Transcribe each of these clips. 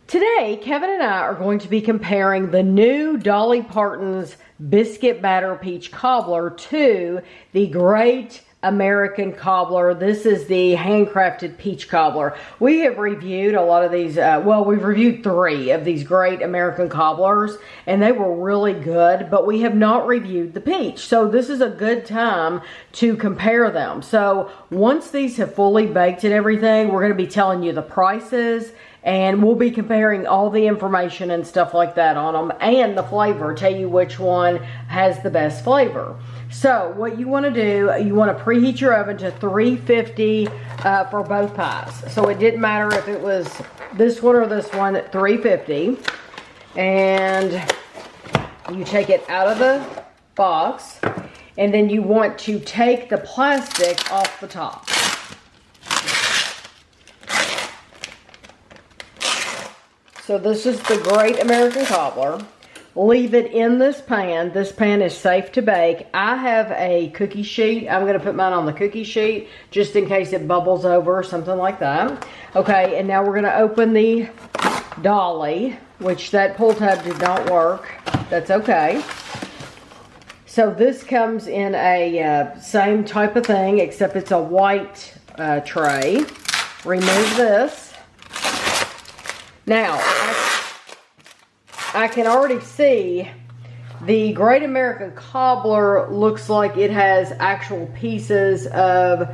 Today, Kevin and I are going to be comparing the new Dolly Parton's Biscuit Batter Peach Cobbler to the Great American Cobbler. This is the Handcrafted Peach Cobbler. We have reviewed a lot of these, well, we've reviewed 3 of these Great American Cobblers, and they were really good, but we have not reviewed the peach. So this is a good time to compare them. So once these have fully baked and everything, we're going to be telling you the prices, and we'll be comparing all the information and stuff like that on them, and the flavor, tell you which one has the best flavor. So what you want to do, you want to preheat your oven to 350 for both pies. So it didn't matter if it was this one or this one at 350. And you take it out of the box, and then you want to take the plastic off the top. So this is the Great American Cobbler. Leave it in this pan. This pan is safe to bake. I have a cookie sheet. I'm going to put mine on the cookie sheet just in case it bubbles over or something like that. Okay, and now we're going to open the Dolly, which that pull tab did not work. That's okay. So this comes in a same type of thing, except it's a white tray. Remove this. Now, I can already see the Great American Cobbler looks like it has actual pieces of,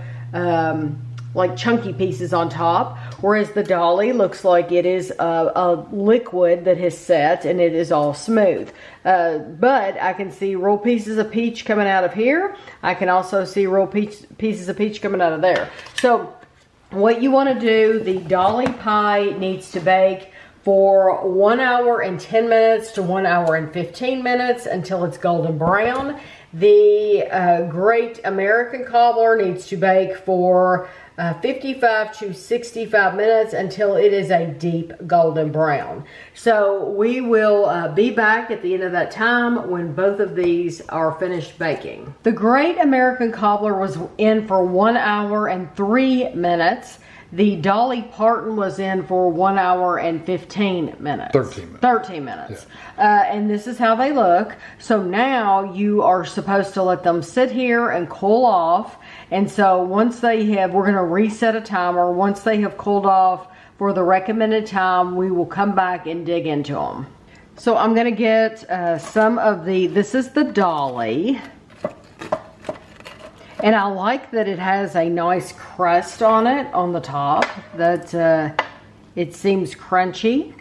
like chunky pieces on top, whereas the Dolly looks like it is a liquid that has set and it is all smooth. But I can see real pieces of peach coming out of here. I can also see real pieces of peach coming out of there. So what you want to do, the Dolly pie needs to bake for 1 hour and 10 minutes to 1 hour and 15 minutes until it's golden brown. The Great American Cobbler needs to bake for 55 to 65 minutes until it is a deep golden brown. So we will be back at the end of that time when both of these are finished baking. The Great American Cobbler was in for 1 hour and 3 minutes. The Dolly Parton was in for 1 hour and 15 minutes. 13 minutes. 13 minutes. Yeah. And this is how they look. So now you are supposed to let them sit here and cool off. And so once they have, we're going to reset a timer. Once they have cooled off for the recommended time, we will come back and dig into them. So I'm going to get some of the, this is the Dolly. And I like that it has a nice crust on it, on the top, that it seems crunchy.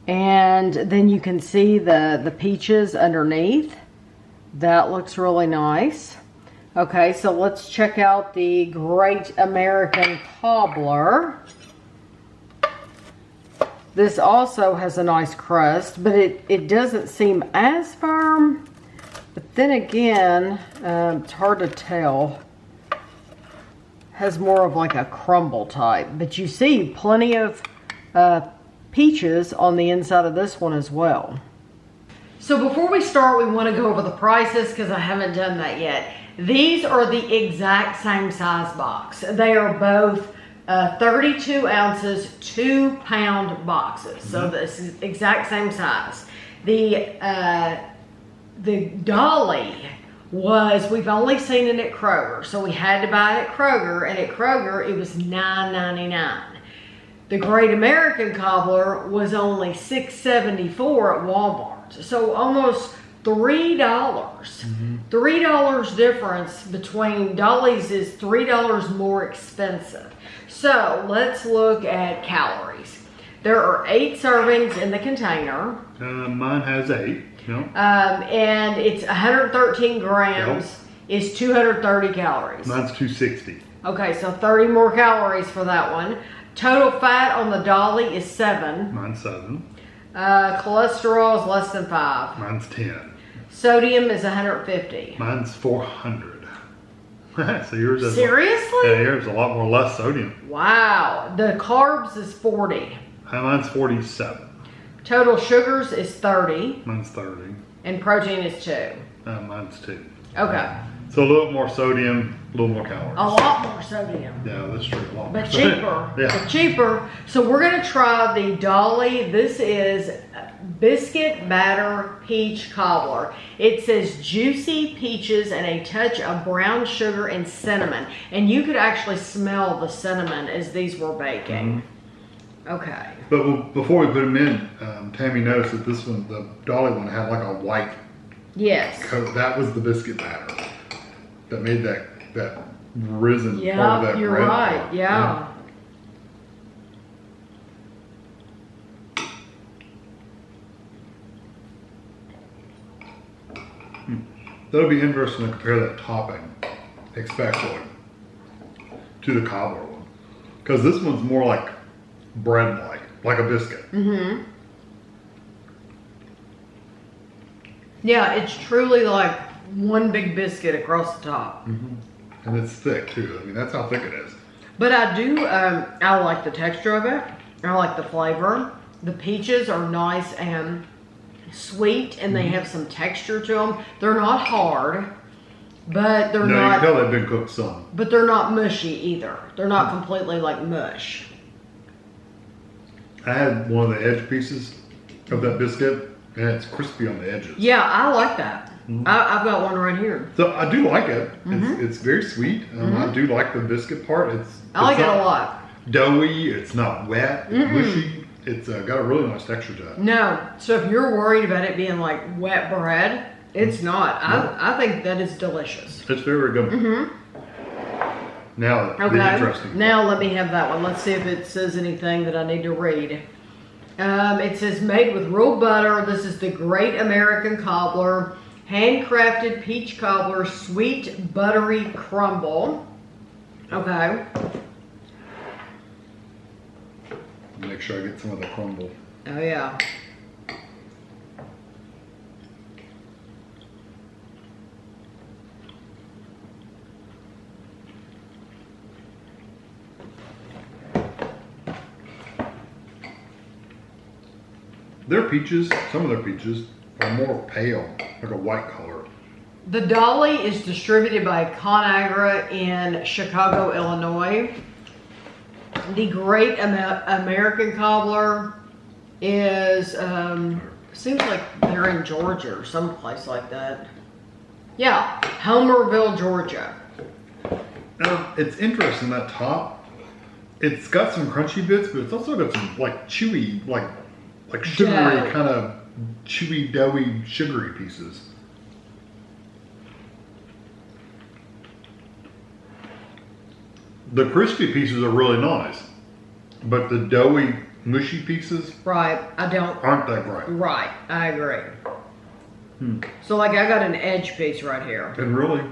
And then you can see the peaches underneath. That looks really nice. Okay, so let's check out the Great American Cobbler. This also has a nice crust, but it doesn't seem as firm. But then again, it's hard to tell. Has more of like a crumble type. But you see plenty of peaches on the inside of this one as well. So before we start, we want to go over the prices because I haven't done that yet. These are the exact same size box. They are both 32 ounces, 2-pound boxes. So this is exact same size. The Dolly was, we've only seen it at Kroger, so we had to buy it at Kroger, and at Kroger it was $9.99. The Great American Cobbler was only $6.74 at Walmart, so almost $3. $3 difference between Dolly's is $3 more expensive. So let's look at calories. There are 8 servings in the container. Mine has 8. Yep. And it's 113 grams. Yep. Is 230 calories. Mine's 260. Okay, so 30 more calories for that one. Total fat on the Dolly is 7. Mine's 7. Cholesterol is less than 5. Mine's 10. Sodium is 150. Mine's 400. So yours is seriously? Yeah, yours is a lot more less sodium. Wow. The carbs is 40. Mine's 47. Total sugars is 30. Mine's 30. And protein is 2. Mine's 2. Okay. So a little more sodium, a little more calories. A lot more sodium. Yeah, that's true. A lot But more cheaper. Yeah. But cheaper. So we're going to try the Dolly. This is Biscuit Batter Peach Cobbler. It says juicy peaches and a touch of brown sugar and cinnamon. And you could actually smell the cinnamon as these were baking. Okay. But before we put them in, Tammy noticed that this one, the Dolly one, had like a white Yes. coat. That was the biscuit batter that made that risen part of Yeah, that you're bread right. part. Yeah. That'll be interesting to compare that topping, especially to the cobbler one, because this one's more like bread-like a biscuit. Mm-hmm. Yeah, it's truly like one big biscuit across the top. And it's thick too. I mean, that's how thick it is. But I do, I like the texture of it. I like the flavor. The peaches are nice and sweet, and they have some texture to them. They're not hard, but they're No, you not. can tell they've been cooked some. But they're not mushy either. They're not completely like mush. I had one of the edge pieces of that biscuit, and it's crispy on the edges. Yeah, I like that. I've got one right here. So I do like it. It's very sweet. I do like the biscuit part. I like it not a lot. Doughy. It's not wet. It's mushy. It's got a really nice texture to it. No, so if you're worried about it being like wet bread, it's not. I think that is delicious. It's very good. Now, the interesting. Now let me have that one. Let's see if it says anything that I need to read. It says made with real butter. This is the Great American Cobbler. Handcrafted peach cobbler, sweet buttery crumble. Okay. Make sure I get some of the crumble. Oh yeah. Their peaches, some of their peaches, are more pale, like a white color. The Dolly is distributed by ConAgra in Chicago, Illinois. The Great American Cobbler is, seems like they're in Georgia or someplace like that. Yeah, Homerville, Georgia. It's interesting, that top, it's got some crunchy bits, but it's also got some like chewy, like sugary, Dough. kind of chewy, doughy, sugary pieces. The crispy pieces are really nice, but the doughy, mushy pieces Right, I don't. aren't that great. Right, I agree. So like I got an edge piece right here. And really,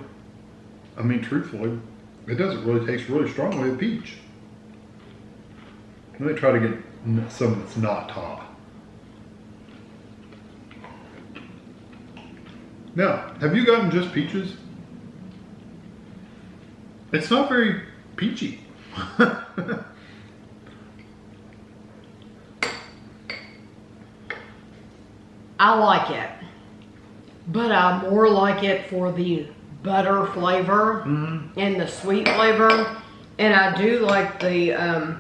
I mean, truthfully, it doesn't really taste really strongly of peach. Let me try to get some that's not top. Now, have you gotten just peaches? It's not very peachy. I like it, but I more like it for the butter flavor and the sweet flavor. And I do like the,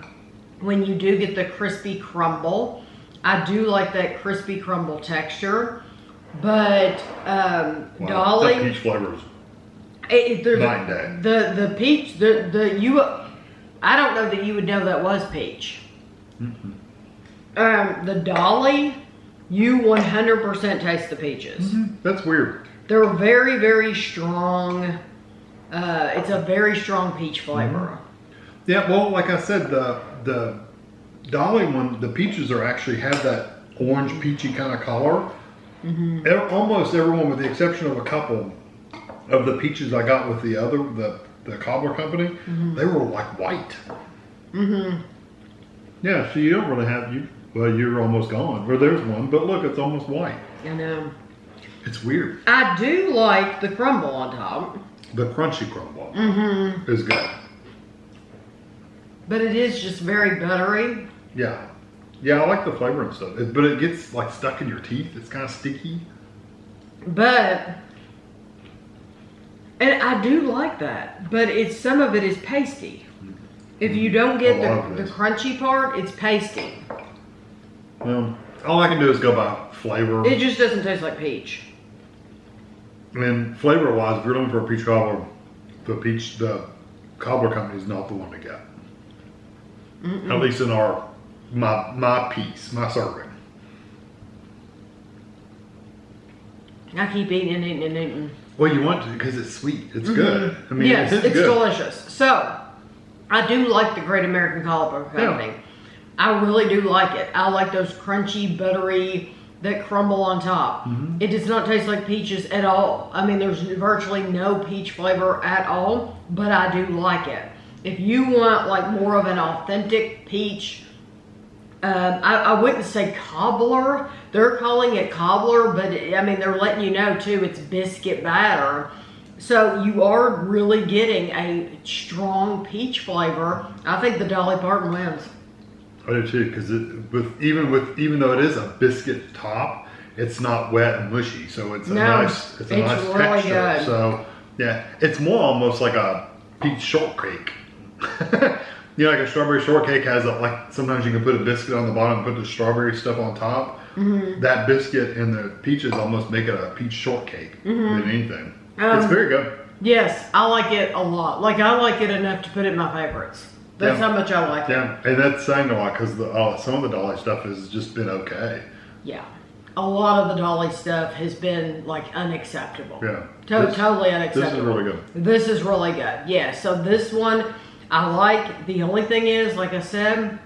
when you do get the crispy crumble, I do like that crispy crumble texture. But Wow, Dolly, that peach flavor is there's night and the peach, I don't know that you would know that was peach. The Dolly, you 100% taste the peaches. That's weird. They're very, very strong. It's a very strong peach flavor. Yeah, well, like I said, the Dolly one, the peaches are actually have that orange peachy kind of color. Almost everyone, with the exception of a couple of the peaches I got with the Cobbler company, they were like white. Yeah, so you don't really have well, you're almost gone. Well, there's one, but look, it's almost white. I know. It's weird. I do like the crumble on top. The crunchy crumble is good. But it is just very buttery. Yeah. Yeah, I like the flavor and stuff, but it gets like stuck in your teeth. It's kind of sticky. But And I do like that, but some of it is pasty. If you don't get the crunchy part, it's pasty. Well, all I can do is go by flavor. It just doesn't taste like peach. And flavor-wise, if you're looking for a peach cobbler, the cobbler company is not the one to get. At least in my piece, my serving. I keep eating and eating and eating. Well, you want to because it's sweet. It's good. I mean, yes, it's good. delicious. So, I do like the Great American Cobbler Company. Yeah. I really do like it. I like those crunchy, buttery that crumble on top. It does not taste like peaches at all. I mean, there's virtually no peach flavor at all, but I do like it. If you want like more of an authentic peach, I wouldn't say cobbler. They're calling it cobbler, but I mean, they're letting you know too, it's biscuit batter. So you are really getting a strong peach flavor. I think the Dolly Parton wins. I do too, because even though it is a biscuit top, it's not wet and mushy, so it's a nice really texture. Good. So yeah, it's more almost like a peach shortcake. You know, like a strawberry shortcake has like sometimes you can put a biscuit on the bottom and put the strawberry stuff on top. That biscuit and the peaches almost make it a peach shortcake than anything. It's very good. Yes, I like it a lot. Like I like it enough to put it in my favorites. That's how much I like it. Yeah, and that's saying a lot because some of the Dolly stuff has just been okay. Yeah, a lot of the Dolly stuff has been like unacceptable. Yeah, totally unacceptable. This is really good. This is really good. Yeah, so this one I like. The only thing is, like I said,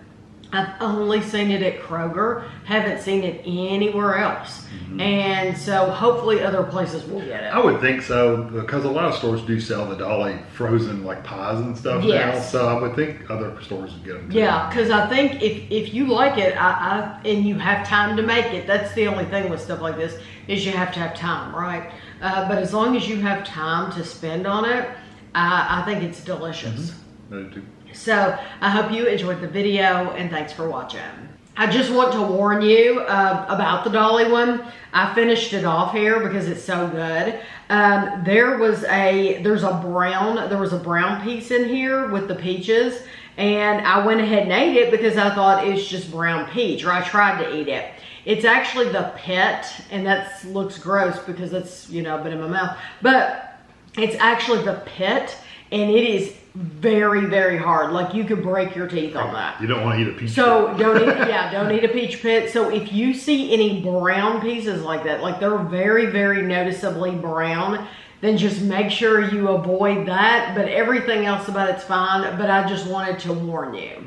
I've only seen it at Kroger. Haven't seen it anywhere else. And so hopefully other places will get it. I would think so, because a lot of stores do sell the Dolly frozen like pies and stuff now. So I would think other stores would get them too. Yeah, because I think if you like it, and you have time to make it, that's the only thing with stuff like this, is you have to have time, right? But as long as you have time to spend on it, I think it's delicious. I do too. So I hope you enjoyed the video, and thanks for watching. I just want to warn you about the Dolly one. I finished it off here because it's so good. There was a brown piece in here with the peaches, and I went ahead and ate it because I thought it's just brown peach, or I tried to eat it. It's actually the pit, and that looks gross because it's, been in my mouth, but it's actually the pit, and it is very, very hard. Like you could break your teeth on that. You don't want to eat a peach pit. Don't eat a peach pit. So if you see any brown pieces like that, like they're very, very noticeably brown, then just make sure you avoid that. But everything else about it's fine. But I just wanted to warn you.